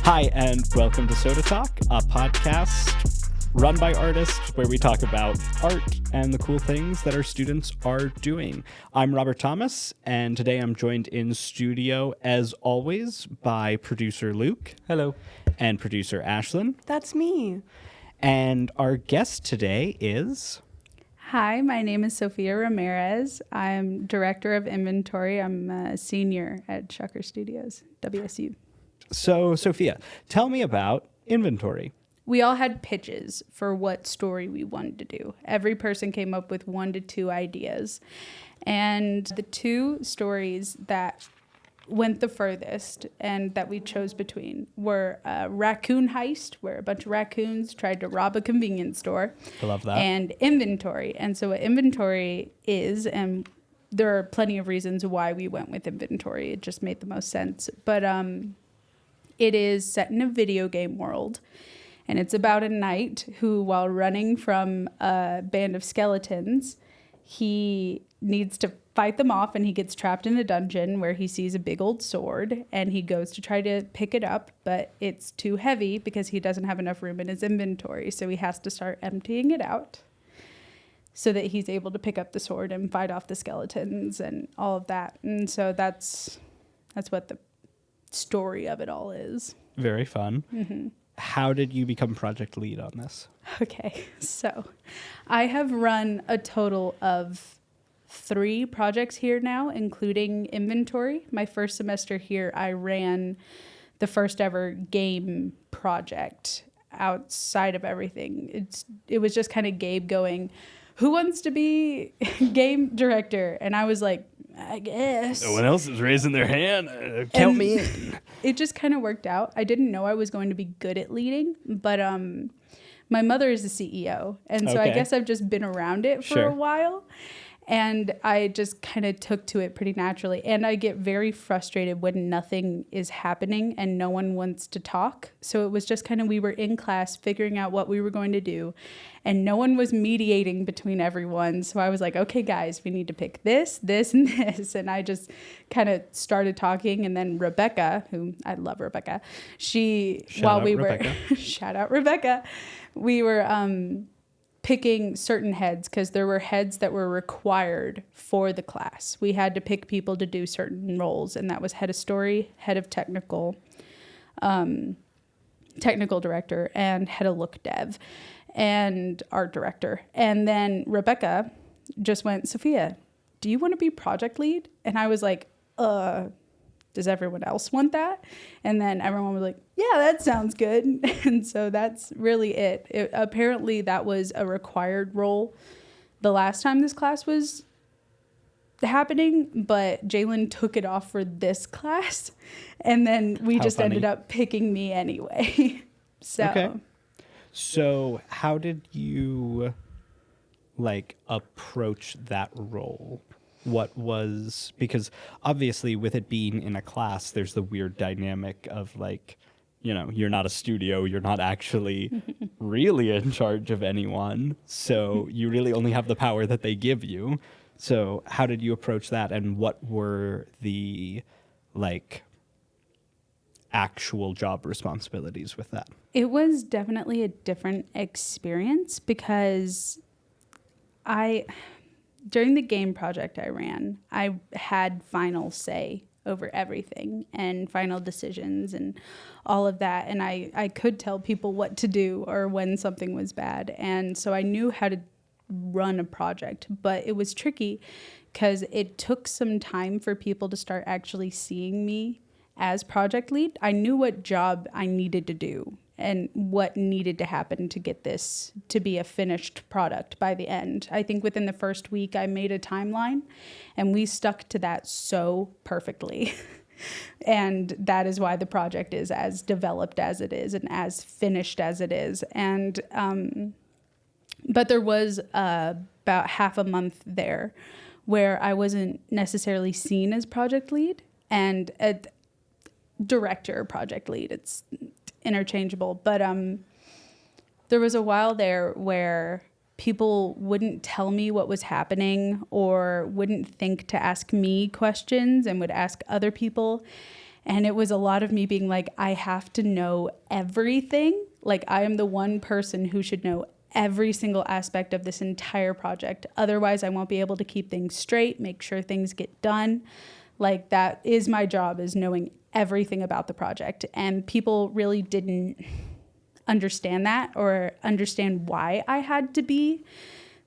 Hi, and welcome to Soda Talk, a podcast run by artists where we talk about art and the cool things that our students are doing. I'm Robert Thomas, and today I'm joined in studio, as always, by producer Luke. Hello. And producer Ashlyn. That's me. And our guest today is... Hi, my name is Sophia Ramirez. I'm director of inventory. I'm a senior at Shucker Studios, WSU. So, Sophia, tell me about inventory. We all had pitches for what story we wanted to do. Every person came up with 1 to 2 ideas. And the 2 stories that went the furthest and that we chose between were Raccoon Heist, where a bunch of raccoons tried to rob a convenience store. I love that. And Inventory. And so what Inventory is, and there are plenty of reasons why we went with Inventory. It just made the most sense. But it is set in a video game world. And it's about a knight who, while running from a band of skeletons, he needs to fight them off, and he gets trapped in a dungeon where he sees a big old sword, and he goes to try to pick it up, but it's too heavy because he doesn't have enough room in his inventory. So he has to start emptying it out so that he's able to pick up the sword and fight off the skeletons and all of that. And so that's what the story of it all is. Very fun. Mm-hmm. How did you become project lead on this? Okay, so I have run a total of 3 projects here now, including inventory. My first semester here, I ran the first ever game project outside of everything. It was just kind of Gabe going, who wants to be game director? And I was like, I guess. No one else is raising their hand. Count me in. It just kind of worked out. I didn't know I was going to be good at leading, but my mother is the CEO. And so I guess I've just been around it for a while. And I just kind of took to it pretty naturally. And I get very frustrated when nothing is happening and no one wants to talk. So it was just kind of, we were in class figuring out what we were going to do. And no one was mediating between everyone. So I was like, okay, guys, we need to pick this, this, and this. And I just kind of started talking. And then Rebecca, who I love Rebecca, shout out Rebecca, we were picking certain heads because there were heads that were required for the class. We had to pick people to do certain roles, and that was head of story, head of technical director, and head of look dev, and art director. And then Rebecca just went, Sophia, do you want to be project lead? And I was like, does everyone else want that? And then everyone was like, yeah, that sounds good. And so that's really it. Apparently that was a required role the last time this class was happening, but Jalen took it off for this class. And then we ended up picking me anyway. So how did you approach that role? Because obviously with it being in a class, there's the weird dynamic of you're not a studio, you're not actually really in charge of anyone. So you really only have the power that they give you. So how did you approach that? And what were the actual job responsibilities with that? It was definitely a different experience because during the game project I ran, I had final say over everything and final decisions and all of that. And I could tell people what to do or when something was bad. And so I knew how to run a project, but it was tricky because it took some time for people to start actually seeing me as project lead. I knew what job I needed to do and what needed to happen to get this to be a finished product by the end. I think within the first week I made a timeline, and we stuck to that so perfectly. And that is why the project is as developed as it is and as finished as it is. And but there was about half a month there where I wasn't necessarily seen as project lead and a director project lead. It's interchangeable, but there was a while there where people wouldn't tell me what was happening or wouldn't think to ask me questions and would ask other people. And it was a lot of me being like, I have to know everything. Like, I am the one person who should know every single aspect of this entire project. Otherwise, I won't be able to keep things straight, make sure things get done. Like, that is my job, is knowing everything about the project. And people really didn't understand that or understand why I had to be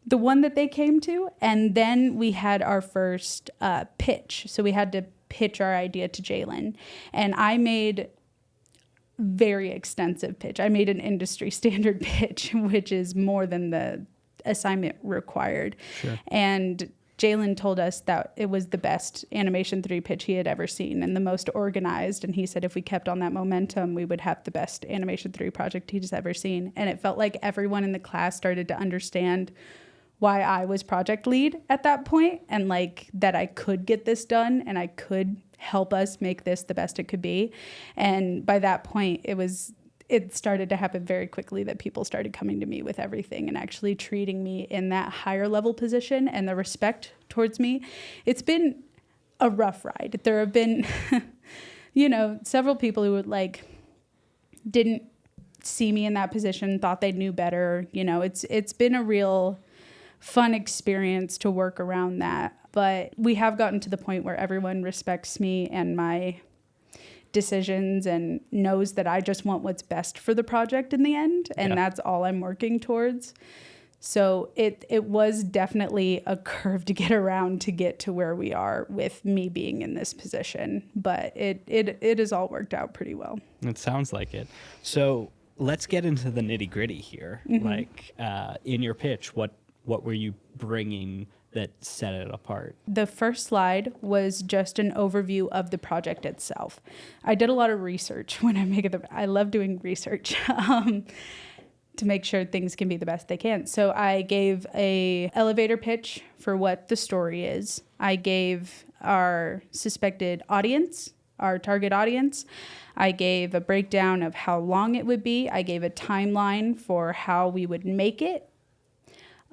the one that they came to. And then we had our first pitch. So we had to pitch our idea to Jalen. And I made very extensive pitch. I made an industry standard pitch, which is more than the assignment required. Sure. And Jalen told us that it was the best Animation 3 pitch he had ever seen and the most organized. And he said if we kept on that momentum, we would have the best Animation 3 project he's ever seen. And it felt like everyone in the class started to understand why I was project lead at that point, and like that I could get this done and I could help us make this the best it could be. And by that point, it started to happen very quickly that people started coming to me with everything and actually treating me in that higher level position, and the respect towards me. It's been a rough ride. There have been, several people who would didn't see me in that position, thought they knew better. It's been a real fun experience to work around that. But we have gotten to the point where everyone respects me and my decisions and knows that I just want what's best for the project in the end. And that's all I'm working towards. So it was definitely a curve to get around to get to where we are with me being in this position. But it has all worked out pretty well. It sounds like it. So let's get into the nitty gritty here. Mm-hmm. In your pitch, what were you bringing that set it apart? The first slide was just an overview of the project itself. I did a lot of research when I make it. I love doing research to make sure things can be the best they can. So I gave a elevator pitch for what the story is. I gave our suspected audience, our target audience. I gave a breakdown of how long it would be. I gave a timeline for how we would make it.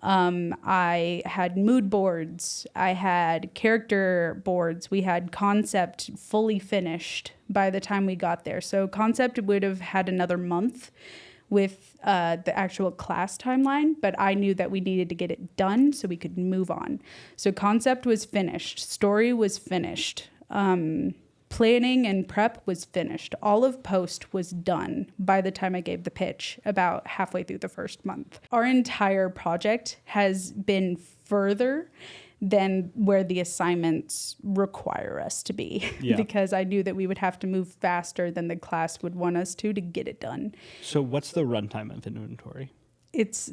I had mood boards. I had character boards. We had concept fully finished by the time we got there. So concept would have had another month with the actual class timeline, but I knew that we needed to get it done so we could move on. So concept was finished. Story was finished. Planning and prep was finished. All of post was done by the time I gave the pitch, about halfway through the first month. Our entire project has been further than where the assignments require us to be, because I knew that we would have to move faster than the class would want us to get it done. So what's the runtime of inventory? It's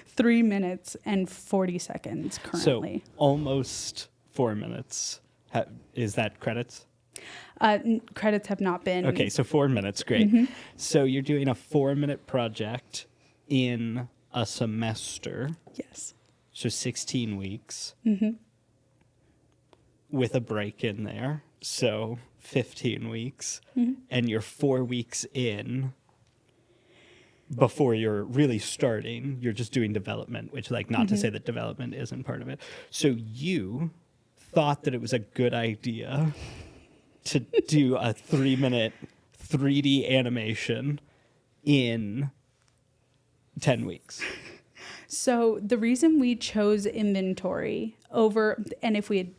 3 minutes and 40 seconds currently. So almost 4 minutes. Is that credits? Credits have not been. Okay, so 4 minutes, great. Mm-hmm. So you're doing a 4-minute project in a semester. Yes. So 16 weeks. Mm-hmm. With a break in there. So 15 weeks. Mm-hmm. And you're 4 weeks in before you're really starting. You're just doing development, which not mm-hmm. to say that development isn't part of it. So you thought that it was a good idea to do a 3-minute 3D animation in 10 weeks. So the reason we chose inventory over, and if we had,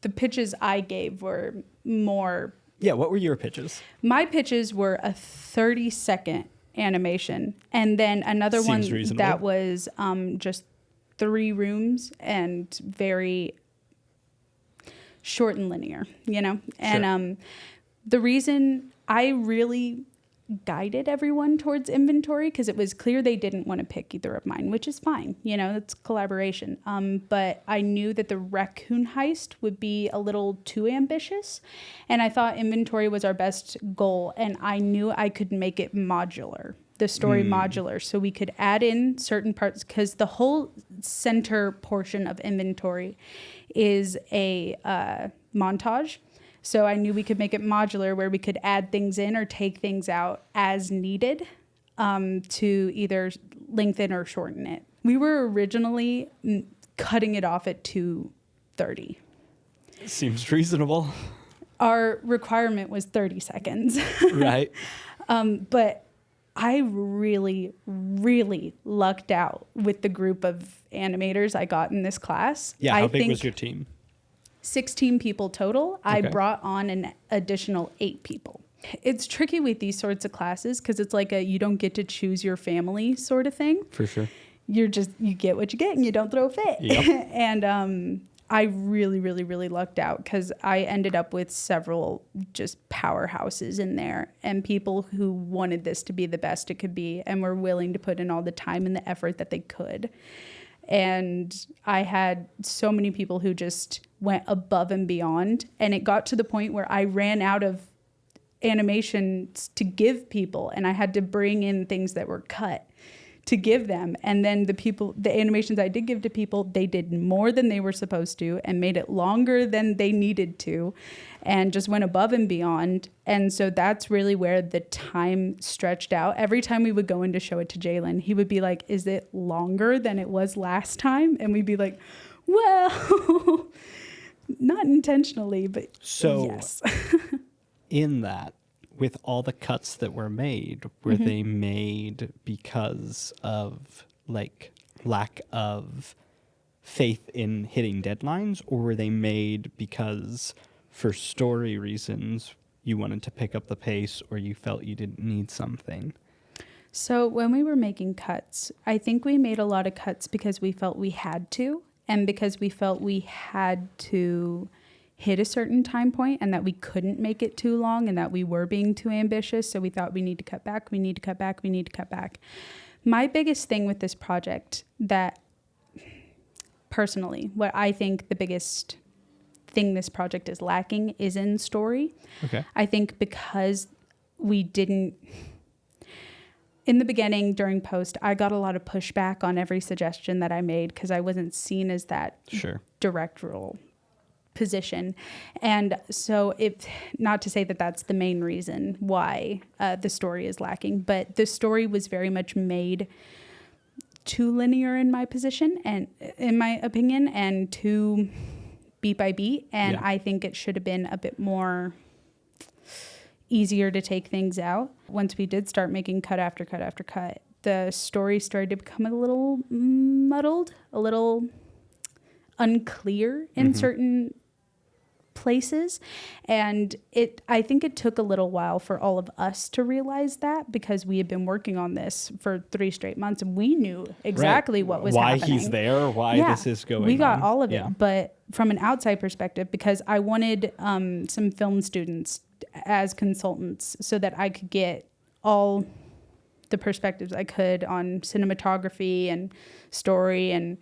the pitches I gave were more. Yeah, what were your pitches? My pitches were a 30-second animation, and then another Seems one reasonable. That was just 3 rooms and very short and linear, and sure. The reason I really guided everyone towards inventory, because it was clear they didn't want to pick either of mine, which is fine, it's collaboration, but I knew that the raccoon heist would be a little too ambitious, and I thought inventory was our best goal, and I knew I could make it modular, the story modular, so we could add in certain parts, because the whole center portion of inventory is a montage. So I knew we could make it modular, where we could add things in or take things out as needed to either lengthen or shorten it. We were originally cutting it off at 2:30. Seems reasonable. our requirement was 30 seconds. Right. But I really, really lucked out with the group of animators I got in this class. Yeah. I How big think was your team? 16 people total. I Okay. brought on an additional 8 people. It's tricky with these sorts of classes because it's like you don't get to choose your family sort of thing. For sure. You get what you get and you don't throw a fit. Yep. And I really, really, really lucked out because I ended up with several just powerhouses in there and people who wanted this to be the best it could be and were willing to put in all the time and the effort that they could. And I had so many people who just went above and beyond. And it got to the point where I ran out of animations to give people and I had to bring in things that were cut to give them. And then the animations I did give to people, they did more than they were supposed to and made it longer than they needed to and just went above and beyond. And so that's really where the time stretched out. Every time we would go in to show it to Jalen, he would be like, is it longer than it was last time? And we'd be like, well, not intentionally, but So yes. in that, with all the cuts that were made, were they made because of like lack of faith in hitting deadlines, or were they made because for story reasons you wanted to pick up the pace or you felt you didn't need something? So when we were making cuts, I think we made a lot of cuts because we felt we had to, and because we felt we had to hit a certain time point and that we couldn't make it too long and that we were being too ambitious. So we thought we need to cut back, we need to cut back, we need to cut back. My biggest thing with this project, that personally, what I think the biggest thing this project is lacking is in story. Okay. I think because we didn't, in the beginning during post, I got a lot of pushback on every suggestion that I made because I wasn't seen as that Sure. directorial position. And so not to say that that's the main reason why the story is lacking, but the story was very much made too linear in my position and in my opinion, and too beat by beat. And I think it should have been a bit more easier to take things out. Once we did start making cut after cut after cut, the story started to become a little muddled, a little unclear in certain places. And I think it took a little while for all of us to realize that because we had been working on this for 3 straight months and we knew exactly what was happening. Why he's there, why this is going on. We got all of it. But from an outside perspective, because I wanted some film students as consultants so that I could get all the perspectives I could on cinematography and story and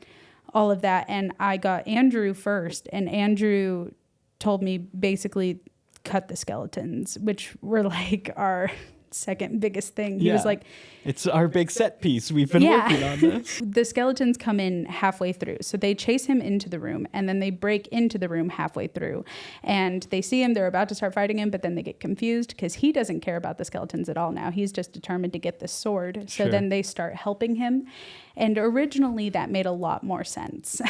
all of that. And I got Andrew first, and Andrew told me basically cut the skeletons, which were like our second biggest thing. He was like, it's our big set piece. We've been working on this. The skeletons come in halfway through. So they chase him into the room and then they break into the room halfway through and they see him. They're about to start fighting him, but then they get confused because he doesn't care about the skeletons at all now. He's just determined to get the sword. So then they start helping him. And originally that made a lot more sense.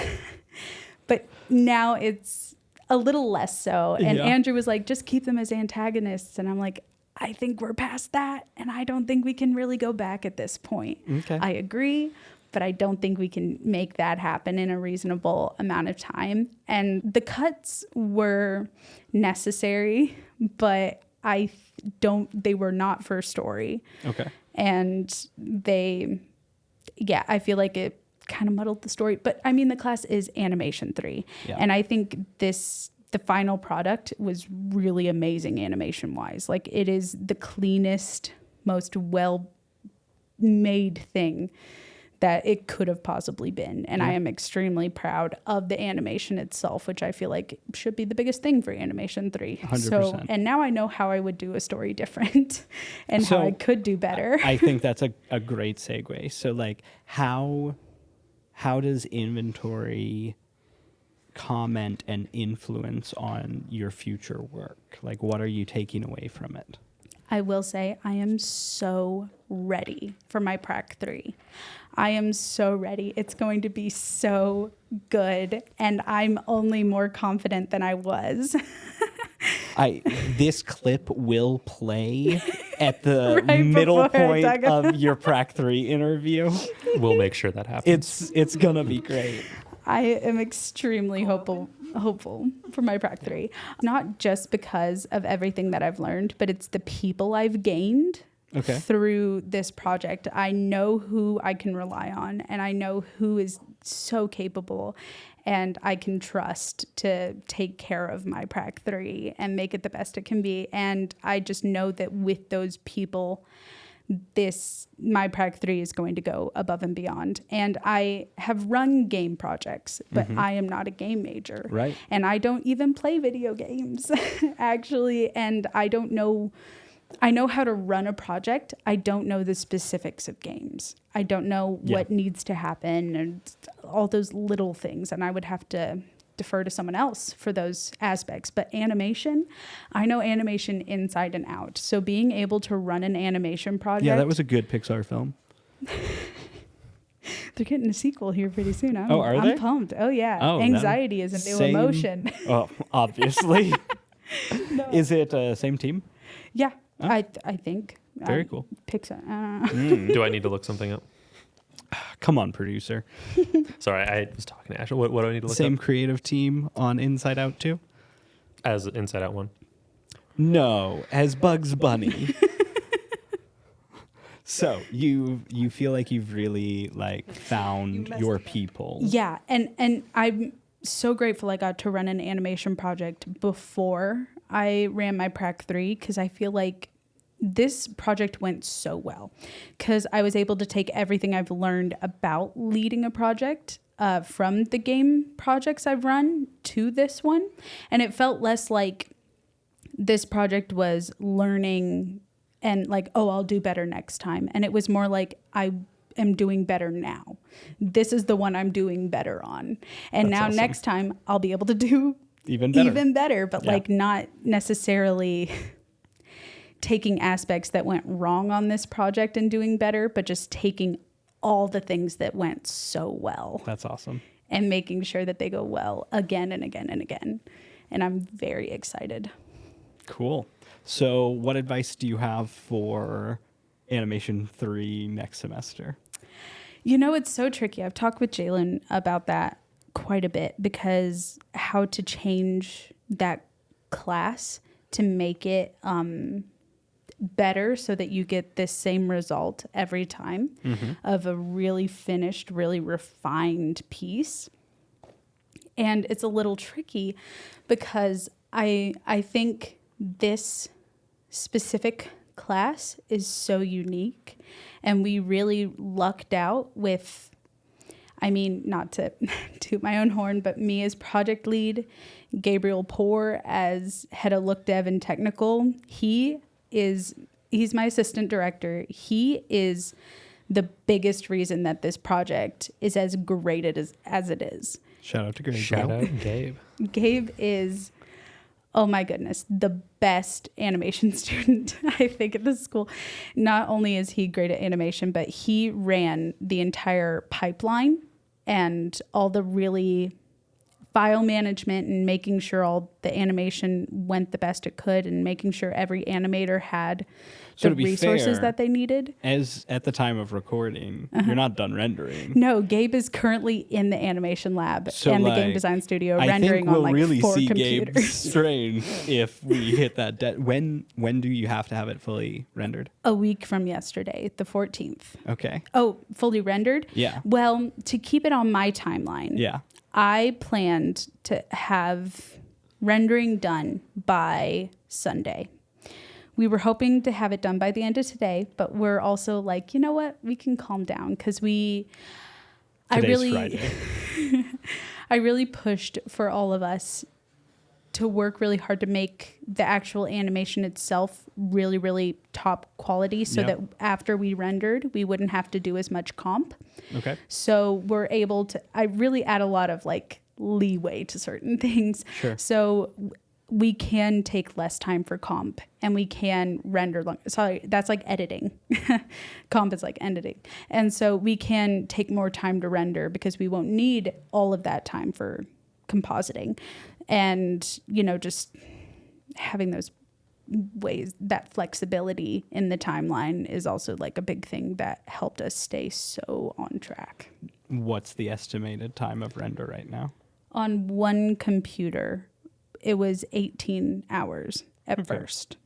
But now it's a little less so. And Andrew was like, just keep them as antagonists. And I'm like, I think we're past that. And I don't think we can really go back at this point. Okay. I agree, but I don't think we can make that happen in a reasonable amount of time. And the cuts were necessary, but they were not for story. Okay. And I feel like it kind of muddled the story. But I mean, the class is animation 3. Yeah. And I think the final product was really amazing animation wise. Like it is the cleanest, most well made thing that it could have possibly been. And I am extremely proud of the animation itself, which I feel like should be the biggest thing for animation 3. 100%. So, and now I know how I would do a story different and how I could do better. I think that's a great segue. So like how does inventory comment and influence on your future work? Like what are you taking away from it? I will say I am so ready for my Prac 3. I am so ready. It's going to be so good. And I'm only more confident than I was. This clip will play at the Right middle before I point talk of your Prac 3 interview. We'll make sure that happens. It's gonna be great. I am extremely hopeful for my Prac 3. Not just because of everything that I've learned, but it's the people I've gained through this project. I know who I can rely on, and I know who is so capable, and I can trust to take care of my Prac 3 and make it the best it can be. And I just know that with those people, my Prac 3 is going to go above and beyond. And I have run game projects, but I am not a game major. Right. And I don't even play video games, actually. And I know how to run a project. I don't know the specifics of games. I don't know what needs to happen and all those little things. And I would have to defer to someone else for those aspects. But animation, I know animation inside and out. So being able to run an animation project. Yeah, that was a good Pixar film. They're getting a sequel here pretty soon. Are they? I'm pumped. Oh, yeah. Oh, Anxiety is a new emotion. Oh, obviously. No. Is it same team? Yeah, Oh. I think. Very cool. Pixar. Do I need to look something up? Come on, producer. Sorry, I was talking to Ashley. What do I need to look Same up? creative team on Inside Out too? As Inside Out 1? No, as Bugs Bunny. So you feel like you've really found your people. Yeah, and I'm so grateful I got to run an animation project before I ran my Prac 3, because I feel like this project went so well because I was able to take everything I've learned about leading a project from the game projects I've run to this one. And it felt less like this project was learning and I'll do better next time. And it was more like I am doing better now. This is the one I'm doing better on. And That's now awesome. Next time I'll be able to do Even better. But not necessarily taking aspects that went wrong on this project and doing better, but just taking all the things that went so well That's awesome. and making sure that they go well again and again and again. And I'm very excited. Cool. So what advice do you have for Animation 3 next semester? It's so tricky. I've talked with Jalen about that quite a bit, because how to change that class to make it better so that you get the same result every time of a really finished, really refined piece. And it's a little tricky because I think this specific class is so unique, and we really lucked out with, not to toot my own horn, but me as project lead, Gabriel Poor as head of look dev and technical. He's my assistant director. He is the biggest reason that this project is as great as it is. Shout out to Gabe. Shout out Gabe. Gabe is, oh my goodness, the best animation student, I think, at this school. Not only is he great at animation, but he ran the entire pipeline and all the really file management and making sure all the animation went the best it could and making sure every animator had So the to be resources fair, that they needed. As at the time of recording, you're not done rendering. No, Gabe is currently in the animation lab and the game design studio I rendering think we'll on really 4 see computers. Gabe's strain if we hit that when do you have to have it fully rendered? A week from yesterday, the 14th. Okay. Oh, fully rendered? Yeah. Well, to keep it on my timeline, Yeah. I planned to have rendering done by Sunday. We were hoping to have it done by the end of today, but we're also like, you know what? We can calm down because Today's Friday. I really pushed for all of us to work really hard to make the actual animation itself really, really top quality so that after we rendered, we wouldn't have to do as much comp. Okay. So we're able to, I really add a lot of leeway to certain things. Sure. So we can take less time for comp and we can render long. Sorry, that's like editing. Comp is like editing. And so we can take more time to render because we won't need all of that time for compositing. And, just having those ways, that flexibility in the timeline is also like a big thing that helped us stay so on track. What's the estimated time of render right now? On one computer, it was 18 hours at first.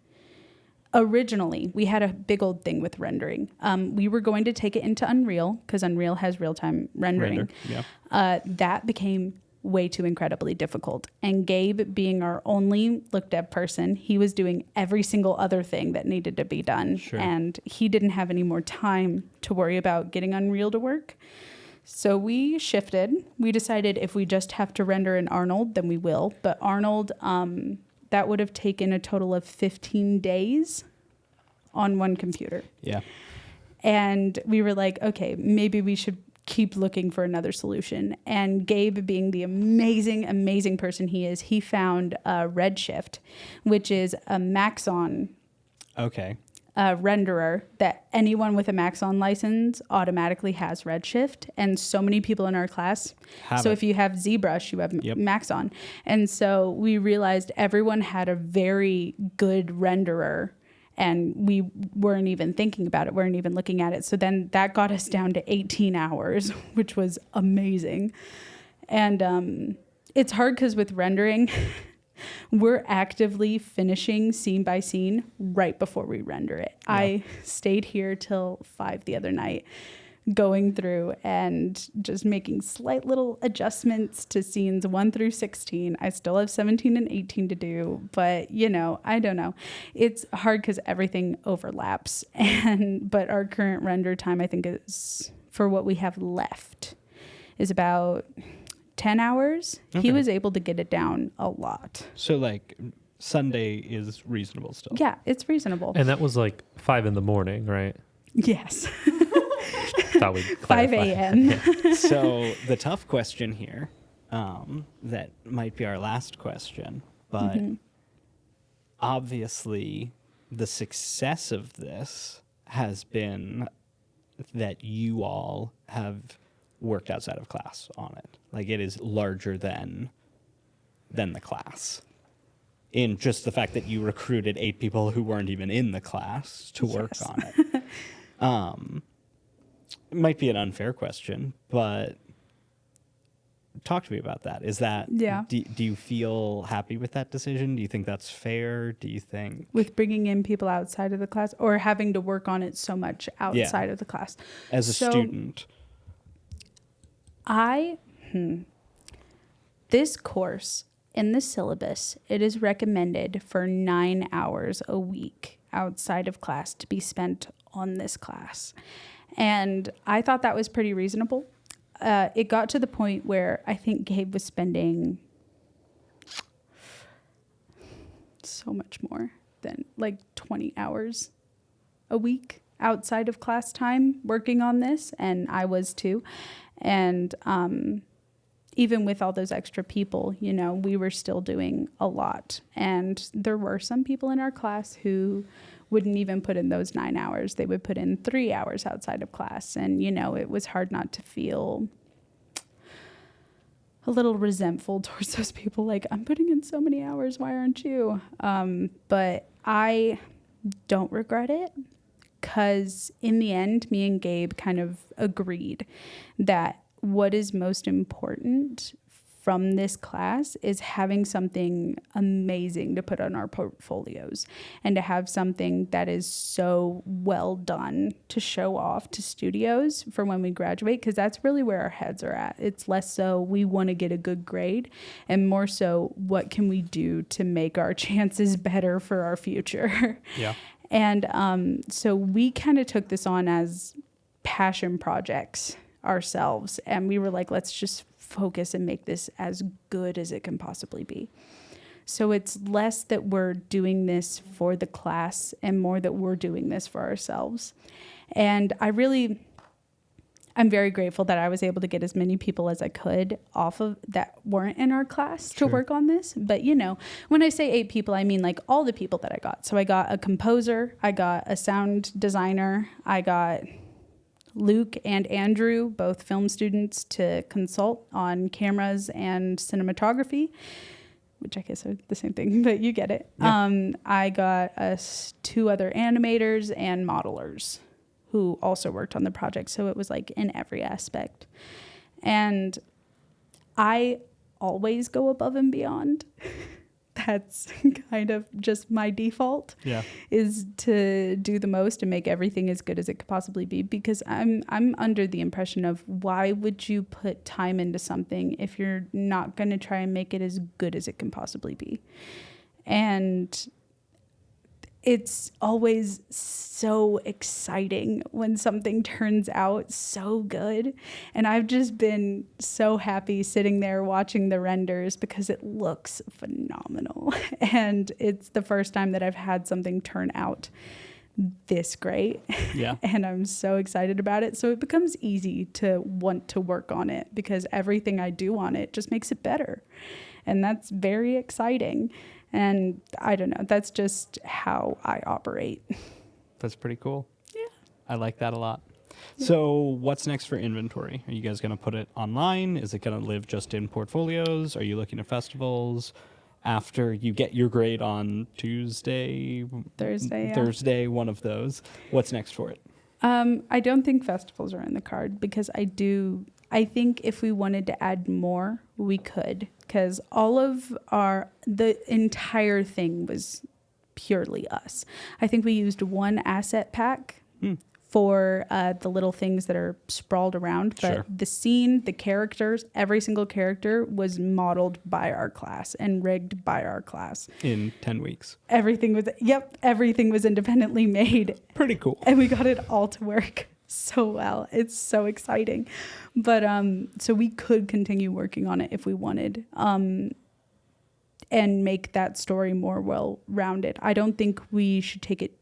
Originally, we had a big old thing with rendering. We were going to take it into Unreal because Unreal has real-time rendering. Yeah. That became way too incredibly difficult. And Gabe, being our only look dev person, he was doing every single other thing that needed to be done. Sure. And he didn't have any more time to worry about getting Unreal to work. So we shifted. We decided if we just have to render in Arnold, then we will. But Arnold, that would have taken a total of 15 days on one computer. Yeah. And we were like, okay, maybe we should keep looking for another solution. And Gabe, being the amazing person he is, he found Redshift, which is a Maxon Okay. renderer that anyone with a Maxon license automatically has Redshift. And so many people in our class. Have it. If you have ZBrush, you have Yep. Maxon. And so we realized everyone had a very good renderer. And we weren't even thinking about it, weren't even looking at it. So then that got us down to 18 hours, which was amazing. And it's hard because with rendering, we're actively finishing scene by scene right before we render it. Yeah. I stayed here till 5 the other night, going through and just making slight little adjustments to scenes 1 through 16. I still have 17 and 18 to do, but I don't know. It's hard because everything overlaps. But our current render time, I think, is for what we have left is about 10 hours. Okay. He was able to get it down a lot. So like Sunday is reasonable still. Yeah, it's reasonable. And that was like 5 a.m, right? Yes. Thought we'd 5 clarify. a.m. So the tough question here, that might be our last question, but obviously the success of this has been that you all have worked outside of class on it. Like it is larger than the class. In just the fact that you recruited 8 people who weren't even in the class to work Yes. on it. It might be an unfair question, but talk to me about that. Is that, Yeah. do you feel happy with that decision? Do you think that's fair? Do you think, With bringing in people outside of the class or having to work on it so much outside of the class? as a student? This course in the syllabus, it is recommended for 9 hours a week outside of class to be spent on this class. And I thought that was pretty reasonable. It got to the point where I think Gabe was spending so much more than like 20 hours a week outside of class time working on this. And I was too. And even with all those extra people, we were still doing a lot. And there were some people in our class who wouldn't even put in those 9 hours. They would put in 3 hours outside of class. And, it was hard not to feel a little resentful towards those people. Like, I'm putting in so many hours. Why aren't you? But I don't regret it because in the end, me and Gabe kind of agreed that what is most important from this class is having something amazing to put on our portfolios and to have something that is so well done to show off to studios for when we graduate, because that's really where our heads are at. It's less so we want to get a good grade and more so what can we do to make our chances better for our future. Yeah. And so we kind of took this on as passion projects ourselves, and we were like, let's just focus and make this as good as it can possibly be. So it's less that we're doing this for the class and more that we're doing this for ourselves. And I'm very grateful that I was able to get as many people as I could off of that weren't in our class to work on this. But when I say 8 people, I mean like all the people that I got. So I got a composer, I got a sound designer, I got Luke and Andrew, both film students, to consult on cameras and cinematography. which I guess are the same thing, but you get it. Yeah. I got us 2 other animators and modelers who also worked on the project. So it was like in every aspect. And I always go above and beyond. That's kind of just my default. Yeah. Is to do the most and make everything as good as it could possibly be, because I'm under the impression of, why would you put time into something if you're not going to try and make it as good as it can possibly be? And it's always so exciting when something turns out so good. And I've just been so happy sitting there watching the renders because it looks phenomenal. And it's the first time that I've had something turn out this great. Yeah. And I'm so excited about it. So it becomes easy to want to work on it, because everything I do on it just makes it better. And that's very exciting. And I don't know, that's just how I operate. That's pretty cool. Yeah. I like that a lot. So what's next for inventory? Are you guys going to put it online? Is it going to live just in portfolios? Are you looking at festivals? After you get your grade on Thursday, yeah. one of those, what's next for it? I don't think festivals are in the card, because I think if we wanted to add more, we could, because the entire thing was purely us. I think we used one asset pack for the little things that are sprawled around, but Sure. the scene, the characters, every single character was modeled by our class and rigged by our class. In 10 weeks. Everything was independently made. Pretty cool. And we got it all to work so well. It's so exciting. But so we could continue working on it if we wanted, and make that story more well-rounded. I don't think we should take it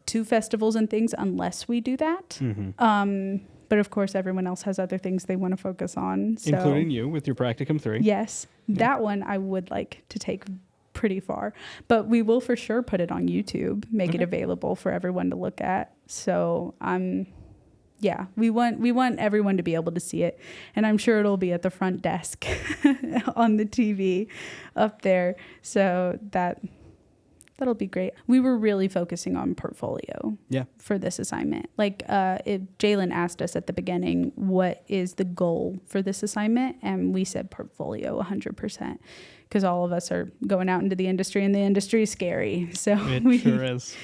to festivals and things unless we do that. Mm-hmm. But of course, everyone else has other things they want to focus on. So, Including you with your Practicum 3. yes, that one I would like to take pretty far. But we will for sure put it on YouTube, make it available for everyone to look at. So yeah, we want everyone to be able to see it. And I'm sure it'll be at the front desk on the TV up there. So that'll be great. We were really focusing on portfolio for this assignment. Like Jalen asked us at the beginning, what is the goal for this assignment? And we said portfolio 100%, because all of us are going out into the industry, and the industry is scary. So It sure is.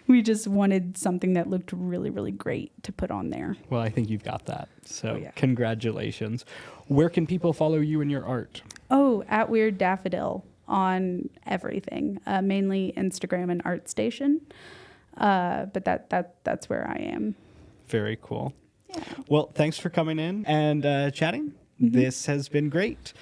We just wanted something that looked really, really great to put on there. Well, I think you've got that. So yeah. Congratulations. Where can people follow you and your art? Oh, at Weird Daffodil on everything, mainly Instagram and ArtStation. But that's where I am. Very cool. Yeah. Well, thanks for coming in and chatting. Mm-hmm. This has been great.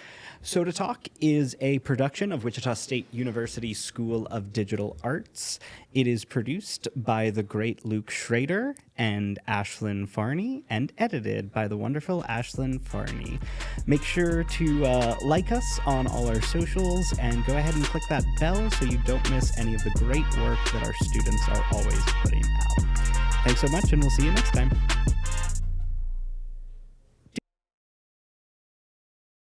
So to Talk is a production of Wichita State University School of Digital Arts. It is produced by the great Luke Schrader and Ashlyn Farney, and edited by the wonderful Ashlyn Farney. Make sure to like us on all our socials, and go ahead and click that bell so you don't miss any of the great work that our students are always putting out. Thanks so much, and we'll see you next time.